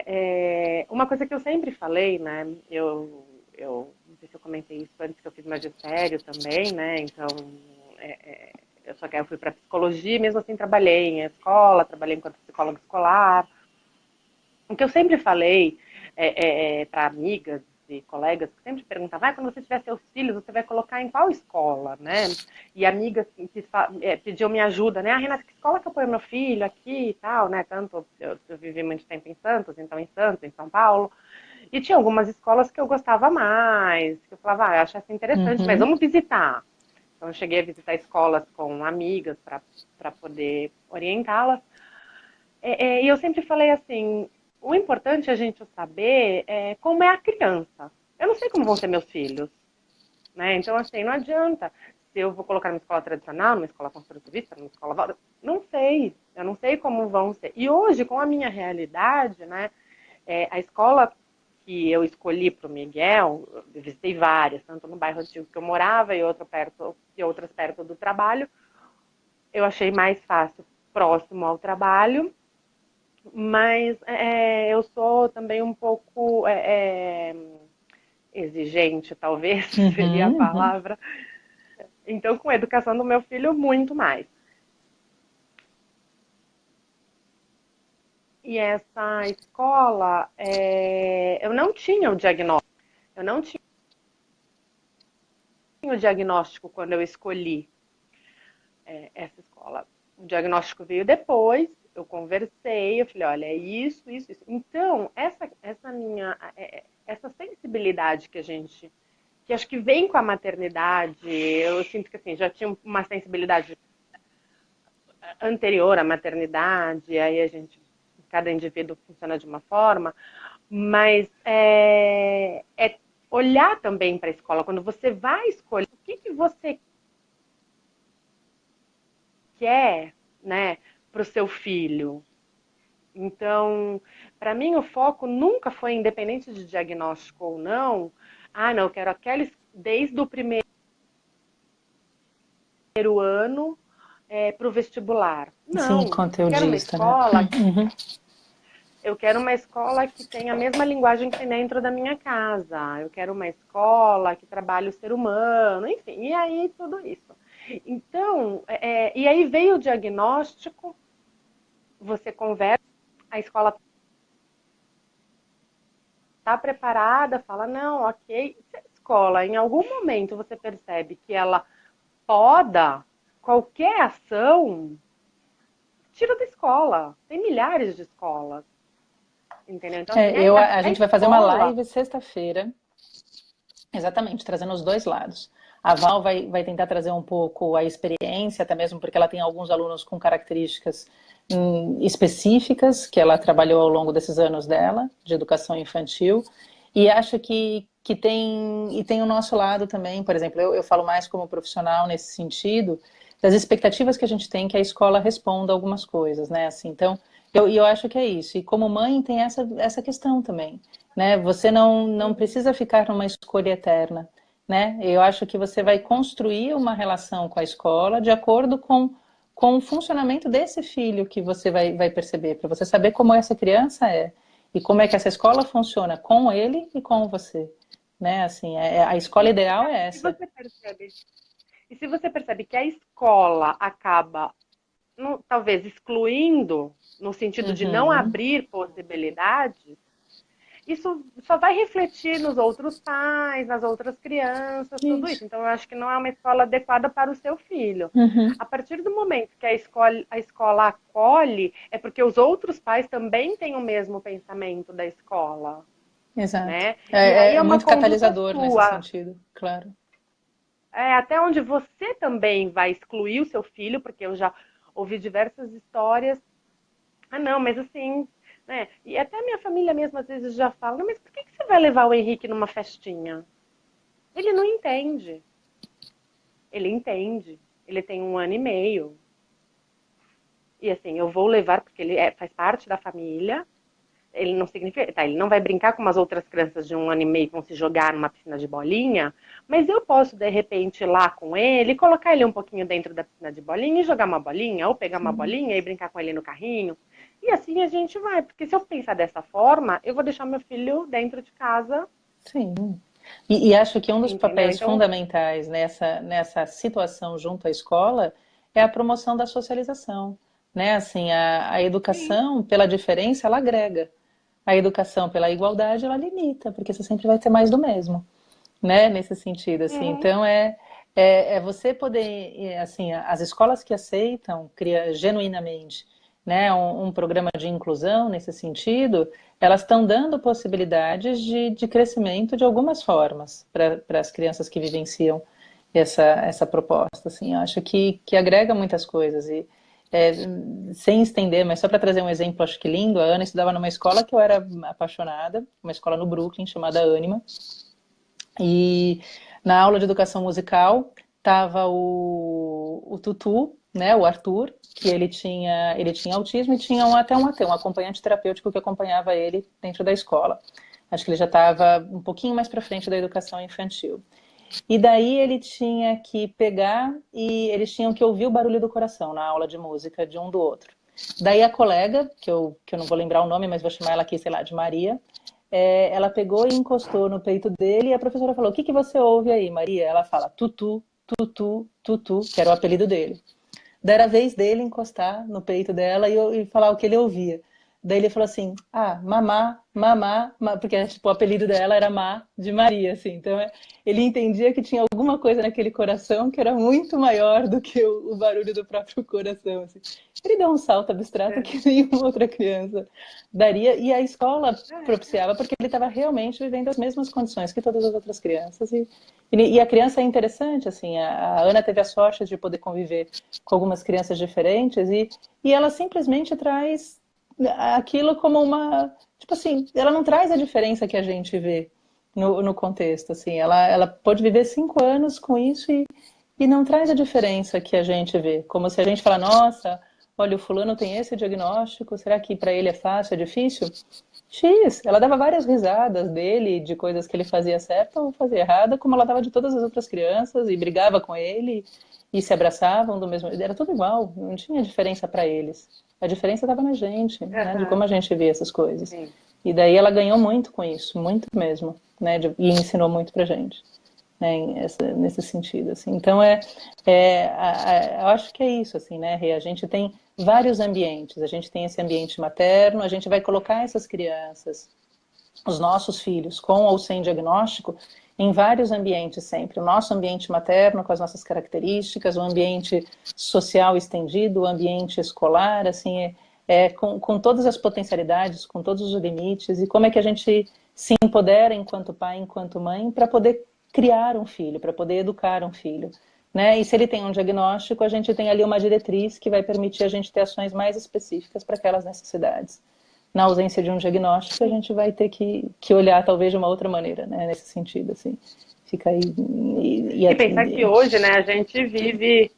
Uma coisa que eu sempre falei, né? Eu não sei se eu comentei isso antes, que eu fiz magistério também, né? Então, eu fui para psicologia, e mesmo assim trabalhei em escola, trabalhei enquanto psicóloga escolar. O que eu sempre falei para amigas e colegas que sempre perguntavam, quando você tiver seus filhos, você vai colocar em qual escola, né? E amigas que pediam minha ajuda, né? Ah, Renata, que escola que eu ponho meu filho aqui e tal, né? Tanto, eu vivi muito tempo em Santos, então em Santos, em São Paulo. E tinha algumas escolas que eu gostava mais, que eu falava, eu acho essa interessante, mas Uhum. vamos visitar. Então eu cheguei a visitar escolas com amigas para poder orientá-las. E eu sempre falei assim, o importante é a gente saber como é a criança. Eu não sei como vão ser meus filhos, né? Então, assim, não adianta se eu vou colocar numa escola tradicional, numa escola construtivista, numa escola... Não sei, eu não sei como vão ser. E hoje, com a minha realidade, né? A escola que eu escolhi para o Miguel, eu visitei várias, tanto no bairro antigo que eu morava e outras perto do trabalho. Eu achei mais fácil próximo ao trabalho, mas eu sou também um pouco exigente, talvez seria a Uhum, uhum. palavra. Então, com a educação do meu filho, muito mais. E essa escola, eu não tinha o diagnóstico. Eu não tinha o diagnóstico quando eu escolhi essa escola. O diagnóstico veio depois, eu conversei, eu falei, olha, é isso, isso, isso. Então, essa sensibilidade que acho que vem com a maternidade, eu sinto que assim, já tinha uma sensibilidade anterior à maternidade, aí cada indivíduo funciona de uma forma, mas olhar também para a escola, quando você vai escolher o que você quer, né, para o seu filho. Então, para mim, o foco nunca foi, independente de diagnóstico ou não, não, eu quero aqueles desde o primeiro ano para o vestibular. Sim, Não, conteudista, né? Uhum. eu quero uma escola que tenha a mesma linguagem que tem dentro da minha casa. Eu quero uma escola que trabalhe o ser humano, enfim, e aí tudo isso. Então, e aí veio o diagnóstico, você conversa a escola está preparada, fala, não, ok. Se a escola, em algum momento, você percebe que ela poda qualquer ação, tira da escola. Tem milhares de escolas, entendeu? Então, assim, A a gente vai fazer uma escola... live sexta-feira, exatamente, trazendo os dois lados. A Val vai tentar trazer um pouco a experiência, até mesmo porque ela tem alguns alunos com características específicas que ela trabalhou ao longo desses anos dela, de educação infantil, e acho que tem o nosso lado também, por exemplo, eu falo mais como profissional nesse sentido, das expectativas que a gente tem que a escola responda algumas coisas, né? Assim, então, eu acho que é isso. E como mãe tem essa questão também, né? Você não precisa ficar numa escolha eterna, né? Eu acho que você vai construir uma relação com a escola de acordo com o funcionamento desse filho que você vai perceber, para você saber como essa criança é e como é que essa escola funciona com ele e com você, né? Assim, a escola ideal é Se essa. você percebe, e se você percebe que a escola acaba, talvez, excluindo, no sentido de não Uhum. abrir possibilidades, isso só vai refletir nos outros pais, nas outras crianças, tudo Isso. isso. Então, eu acho que não é uma escola adequada para o seu filho. Uhum. A partir do momento que a escola acolhe, é porque os outros pais também têm o mesmo pensamento da escola, Exato. né? E aí é É uma muito conduta catalisador nesse sua, sentido, claro. até onde você também vai excluir o seu filho, porque eu já ouvi diversas histórias. Ah, não, mas assim, né? E até minha família mesmo às vezes já fala, mas por que você vai levar o Henrique numa festinha? Ele não entende. Ele entende. Ele tem 1 ano e meio. E assim, eu vou levar porque ele faz parte da família. Ele não significa, tá, ele não vai brincar com umas outras crianças de 1 ano e meio que vão se jogar numa piscina de bolinha, mas eu posso, de repente, ir lá com ele, colocar ele um pouquinho dentro da piscina de bolinha e jogar uma bolinha, ou pegar uma Sim. bolinha e brincar com ele no carrinho. E assim a gente vai, porque se eu pensar dessa forma, eu vou deixar meu filho dentro de casa, Sim. E acho que um dos entendeu? papéis Então, fundamentais nessa situação junto à escola é a promoção da socialização, né? Assim, a sim. educação pela diferença, ela agrega. A educação pela igualdade, ela limita, porque você sempre vai ter mais do mesmo, né? Nesse sentido, assim. Uhum. Então, você poder, assim, as escolas que aceitam, cria genuinamente, né, um programa de inclusão nesse sentido, elas estão dando possibilidades de crescimento de algumas formas para as crianças que vivenciam essa proposta, assim, eu acho que agrega muitas coisas e é, sem estender, mas só para trazer um exemplo, acho que lindo, a Ana estudava numa escola que eu era apaixonada, uma escola no Brooklyn chamada Anima, e na aula de educação musical estava o Tutu, né, o Arthur, que ele tinha autismo e tinha até um acompanhante terapêutico que acompanhava ele dentro da escola. Acho que ele já estava um pouquinho mais para frente da educação infantil. E daí ele tinha que pegar e eles tinham que ouvir o barulho do coração na aula de música de um do outro. Daí a colega, que eu não vou lembrar o nome, mas vou chamar ela aqui, sei lá, de Maria, ela pegou e encostou no peito dele e a professora falou: "O que você ouve aí, Maria?" Ela fala: "Tutu, tutu, tutu", que era o apelido dele. Daí era a vez dele encostar no peito dela e falar o que ele ouvia. Daí ele falou assim: "Ah, mamá, mamá", porque tipo, o apelido dela era Má de Maria, assim. Então ele entendia que tinha alguma coisa naquele coração que era muito maior do que o barulho do próprio coração, assim. Ele deu um salto abstrato É, que nenhuma outra criança daria, e a escola é, propiciava porque ele estava realmente vivendo as mesmas condições que todas as outras crianças. E a criança é interessante, assim, a Ana teve a sorte de poder conviver com algumas crianças diferentes e ela simplesmente traz aquilo como uma, tipo assim, ela não traz a diferença que a gente vê no contexto, assim, ela pode viver 5 anos com isso e não traz a diferença que a gente vê, como se a gente fala, nossa, olha, o fulano tem esse diagnóstico, será que para ele é fácil, é difícil? X, ela dava várias risadas dele, de coisas que ele fazia certo ou fazia errado, como ela dava de todas as outras crianças, e brigava com ele, e se abraçavam do mesmo. Era tudo igual, não tinha diferença para eles. A diferença estava na gente, né, de aham, como a gente vê essas coisas. sim. E daí ela ganhou muito com isso, muito mesmo, né, e ensinou muito pra gente. né, nesse sentido, assim. Então, eu acho que é isso, assim, né, Rê? A gente tem vários ambientes, a gente tem esse ambiente materno, a gente vai colocar essas crianças, os nossos filhos, com ou sem diagnóstico, em vários ambientes sempre. O nosso ambiente materno, com as nossas características, o ambiente social estendido, o ambiente escolar, assim, com todas as potencialidades, com todos os limites, e como é que a gente se empodera enquanto pai, enquanto mãe, para poder criar um filho, para poder educar um filho. Né? E se ele tem um diagnóstico, a gente tem ali uma diretriz que vai permitir a gente ter ações mais específicas para aquelas necessidades. Na ausência de um diagnóstico, a gente vai ter que olhar talvez de uma outra maneira, né? Nesse sentido, assim. Fica aí E pensar que hoje, né, a gente vive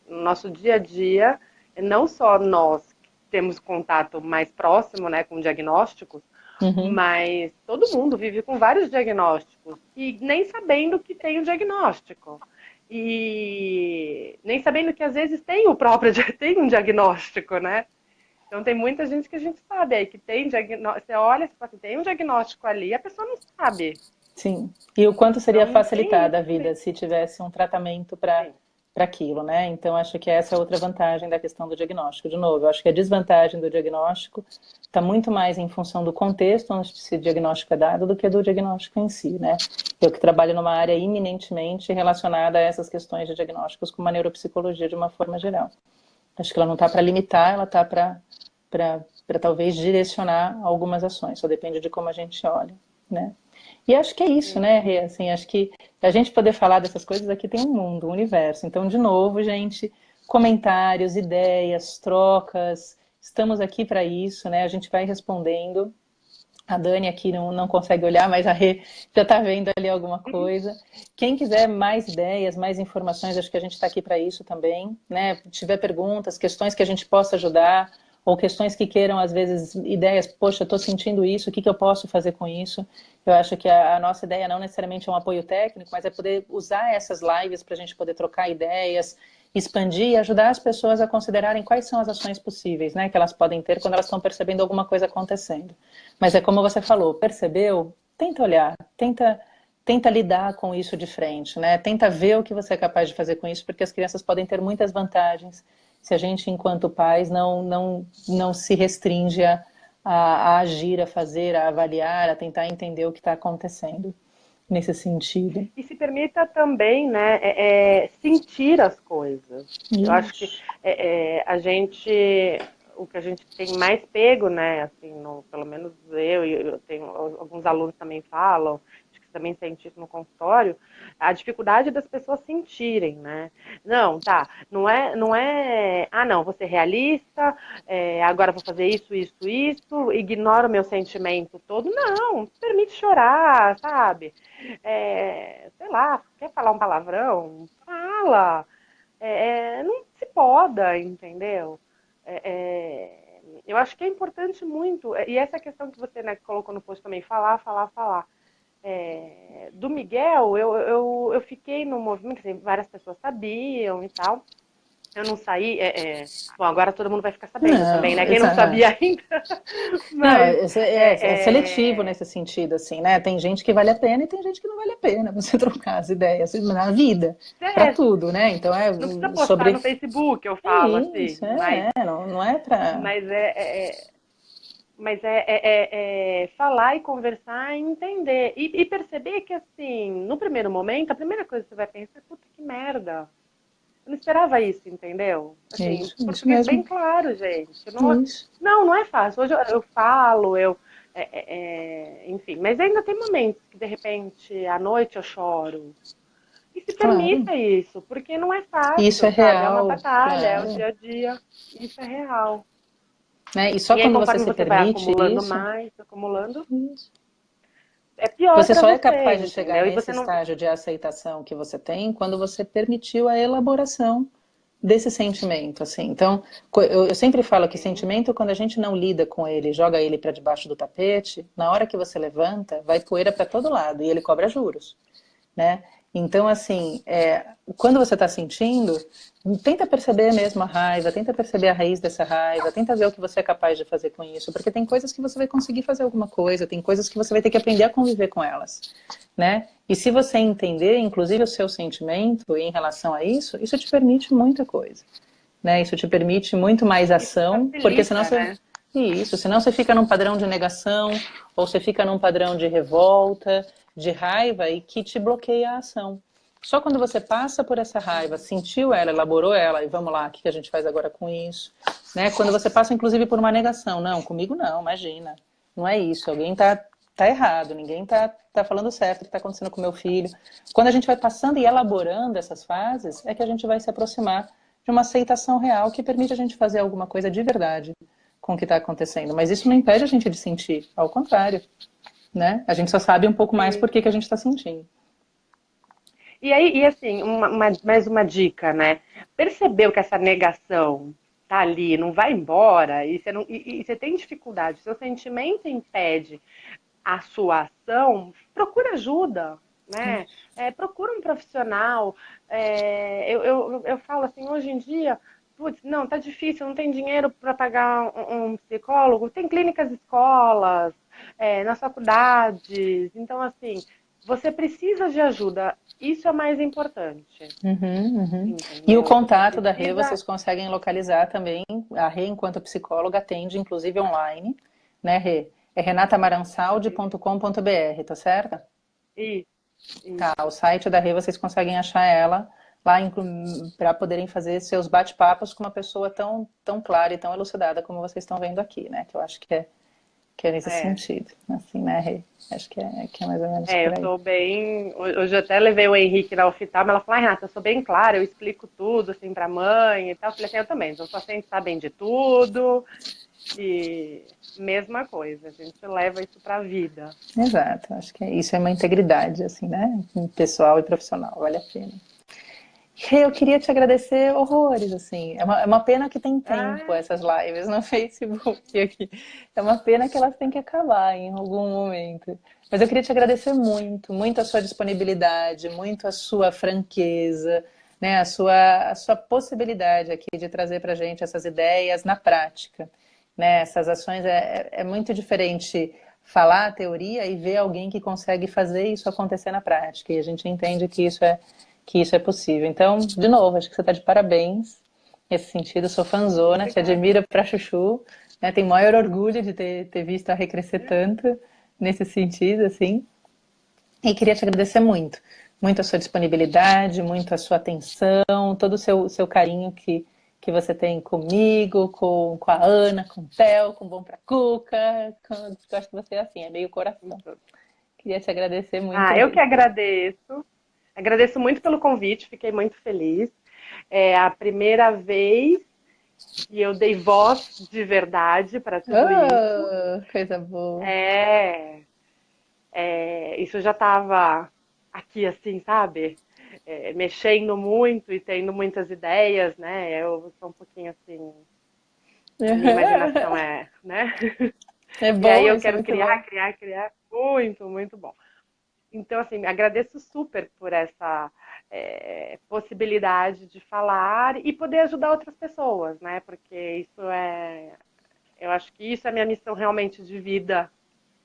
no nosso dia a dia, não só nós que temos contato mais próximo, né, com diagnósticos, mas todo mundo vive com vários diagnósticos e nem sabendo que tem um diagnóstico. E nem sabendo que às vezes tem tem um diagnóstico, né? Então tem muita gente que a gente sabe aí que tem diagnóstico. Você olha e fala assim, tem um diagnóstico ali e a pessoa não sabe. Sim. E o quanto seria Então, facilitada a vida se tivesse um tratamento para aquilo, né? Então, acho que essa é outra vantagem da questão do diagnóstico. De novo, eu acho que a desvantagem do diagnóstico está muito mais em função do contexto onde esse diagnóstico é dado do que do diagnóstico em si, né? Eu que trabalho numa área eminentemente relacionada a essas questões de diagnósticos com a neuropsicologia de uma forma geral. Acho que ela não está para limitar, ela está para talvez direcionar algumas ações, só depende de como a gente olha, né? E acho que é isso, né, Rê? Assim, acho que a gente poder falar dessas coisas aqui tem um mundo, um universo. Então, de novo, gente, comentários, ideias, trocas, estamos aqui para isso, né? A gente vai respondendo. A Dani aqui não consegue olhar, mas a Rê já está vendo ali alguma coisa. Quem quiser mais ideias, mais informações, acho que a gente está aqui para isso também, né? Se tiver perguntas, questões que a gente possa ajudar, ou questões que queiram, às vezes, ideias, poxa, eu estou sentindo isso, o que eu posso fazer com isso? Eu acho que a nossa ideia não necessariamente é um apoio técnico, mas é poder usar essas lives para a gente poder trocar ideias, expandir e ajudar as pessoas a considerarem quais são as ações possíveis, né, que elas podem ter quando elas estão percebendo alguma coisa acontecendo. Mas é como você falou, percebeu? Tenta olhar, tenta lidar com isso de frente, né? Tenta ver o que você é capaz de fazer com isso, porque as crianças podem ter muitas vantagens se a gente, enquanto pais, não se restringe a agir, a fazer, a avaliar, a tentar entender o que está acontecendo nesse sentido. E se permita também, né, sentir as coisas. Eu acho que a gente, o que a gente tem mais pego, né, assim, pelo menos eu tenho, alguns alunos também falam, também sente isso no consultório, a dificuldade das pessoas sentirem, né? Não, tá, não, vou ser realista, agora vou fazer isso, ignora o meu sentimento todo. Não, permite chorar, sabe? Sei lá, quer falar um palavrão? Fala. Não se poda, entendeu? Eu acho que é importante muito, e essa questão que você, né, colocou no post também, falar. Do Miguel, eu fiquei no movimento, assim, várias pessoas sabiam e tal. Eu não saí. Bom, agora todo mundo vai ficar sabendo também, né? Quem não sabia ainda. Mas, é seletivo nesse sentido, assim, né? Tem gente que vale a pena e tem gente que não vale a pena você trocar as ideias na vida, para tudo, né? Então não precisa postar no Facebook, eu falo isso, assim. Mas, não é para. Mas falar e conversar e entender. E perceber que, assim, no primeiro momento, a primeira coisa que você vai pensar é, puta que merda. Eu não esperava isso, entendeu? Assim, isso mesmo. Bem claro, gente. Não é fácil. Hoje eu falo, enfim, mas ainda tem momentos que, de repente, à noite eu choro. E se permita isso, porque não é fácil, isso é sabe? real, É uma batalha, claro. é o dia a dia. Isso é real. Né? E só quando você se permite acumulando, isso. é pior você para só você, é capaz de chegar entendeu? nesse estágio de aceitação que você tem quando você permitiu a elaboração desse sentimento, assim. Então, eu sempre falo que sentimento, quando a gente não lida com ele, joga ele para debaixo do tapete, na hora que você levanta, vai poeira para todo lado e ele cobra juros, né? Então, assim, quando você está sentindo, tenta perceber mesmo a raiva, tenta perceber a raiz dessa raiva, tenta ver o que você é capaz de fazer com isso, porque tem coisas que você vai conseguir fazer alguma coisa, tem coisas que você vai ter que aprender a conviver com elas, né? E se você entender, inclusive, o seu sentimento em relação a isso, isso te permite muita coisa, né? Isso te permite muito mais Isso ação, porque senão facilita, você... né? Isso, senão você fica num padrão de negação, ou você fica num padrão de revolta, de raiva, e que te bloqueia a ação. Só quando você passa por essa raiva, sentiu ela, elaborou ela, e vamos lá, o que a gente faz agora com isso? Né? Quando você passa, inclusive, por uma negação. Não, comigo não, imagina. Não é isso, alguém tá errado, ninguém tá falando certo o que está acontecendo com meu filho. Quando a gente vai passando e elaborando essas fases, é que a gente vai se aproximar de uma aceitação real que permite a gente fazer alguma coisa de verdade com o que está acontecendo. Mas isso não impede a gente de sentir, ao contrário, né? A gente só sabe um pouco mais por que a gente está sentindo. E aí, e assim, mais uma dica, né? Percebeu que essa negação tá ali, não vai embora, e você, não, e você tem dificuldade, seu sentimento impede a sua ação, procura ajuda, né? Procura um profissional. Eu falo assim, hoje em dia, putz, não, tá difícil, não tem dinheiro para pagar um psicólogo, tem clínicas escolas, nas faculdades, então assim, você precisa de ajuda, isso é mais importante, E o entendeu? Você contato da Rê precisa. vocês conseguem localizar também. A Rê, enquanto psicóloga, atende, inclusive online, né, Rê? É renatamaransaldi.com.br, tá certo? Isso, Tá, isso. o site da Rê vocês conseguem achar ela lá para poderem fazer seus bate-papos com uma pessoa tão clara e tão elucidada como vocês estão vendo aqui, né? Que eu acho que é nesse É. sentido, assim, né, Rê? Acho que é mais ou menos por Eu aí. sou bem. Hoje eu até levei o Henrique na oftalmo, ela falou: Renata, eu sou bem clara, eu explico tudo assim pra mãe e tal. Eu falei assim: eu também, os pacientes sabem de tudo. E mesma coisa, a gente leva isso pra vida. Exato, acho que isso é uma integridade, assim, né? Pessoal e profissional, vale a pena. Eu queria te agradecer horrores, assim. É uma pena que tem tempo Ah, essas lives no Facebook aqui. É uma pena que elas têm que acabar em algum momento. Mas eu queria te agradecer muito, muito a sua disponibilidade, muito a sua franqueza, né? A sua possibilidade aqui de trazer para a gente essas ideias na prática, né? Essas ações é muito diferente falar a teoria e ver alguém que consegue fazer isso acontecer na prática. E a gente entende que isso é possível. Então, de novo, acho que você está de parabéns nesse sentido. Eu sou fanzona, te obrigada. admiro pra chuchu, né? Tenho maior orgulho de ter visto a recrescer tanto nesse sentido, assim. E queria te agradecer muito. Muito a sua disponibilidade, muito a sua atenção, todo o seu carinho que você tem comigo, com a Ana, com o Theo, com o Bom Pra Cuca. Eu acho que você é assim, é meio coração. Queria te agradecer muito Eu que mesmo. agradeço. Agradeço muito pelo convite, fiquei muito feliz. É a primeira vez que eu dei voz de verdade para tudo isso. Oh, coisa boa. É, isso já estava aqui, assim, sabe? Mexendo muito e tendo muitas ideias, né? Eu sou um pouquinho assim, a minha imaginação né? É E aí bom, eu isso é quero muito bom. criar, criar, criar. Muito, muito bom. Então, assim, agradeço super por essa possibilidade de falar e poder ajudar outras pessoas, né? Porque eu acho que isso é a minha missão realmente de vida.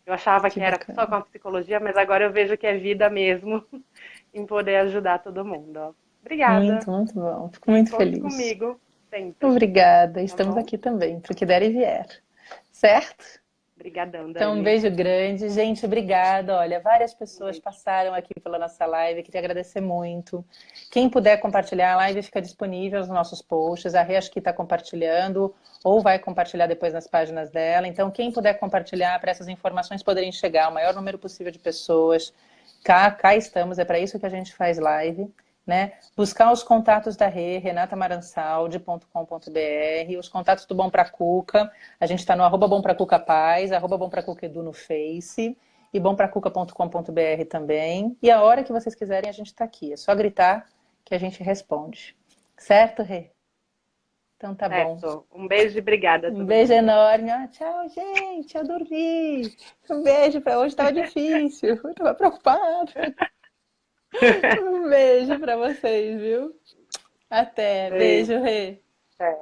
Eu achava Que que era só com bacana. a psicologia, mas agora eu vejo que é vida mesmo em poder ajudar todo mundo. Obrigada. Muito, muito bom. Fico muito Conte feliz. comigo sempre, Obrigada. tá Estamos bom? aqui também, para o que der e vier. Certo? Obrigadão, Então, um Dani. beijo grande. Gente, obrigada. Olha, várias pessoas passaram aqui pela nossa live. Queria agradecer muito. Quem puder compartilhar, a live fica disponível nos nossos posts. A Rê acho que está compartilhando ou vai compartilhar depois nas páginas dela. Então, quem puder compartilhar para essas informações poderem chegar ao maior número possível de pessoas. Cá estamos, é para isso que a gente faz live. Né? Buscar os contatos da Rê, renatamaransaldi.com.br, os contatos do Bom Pra Cuca, a gente está no @bompracucapaz, @bompracucaedu no Face, e bompracuca.com.br também. E a hora que vocês quiserem, a gente está aqui. É só gritar que a gente responde. Certo, Rê? Então tá bom. Certo. Um beijo e obrigada a Um todo beijo mundo. enorme. Ah, tchau, gente. Eu dormi. Um beijo para hoje. Estava difícil. Eu estava preocupada. Um beijo pra vocês, viu? Até. Beijo. Beijo, Rê. Até.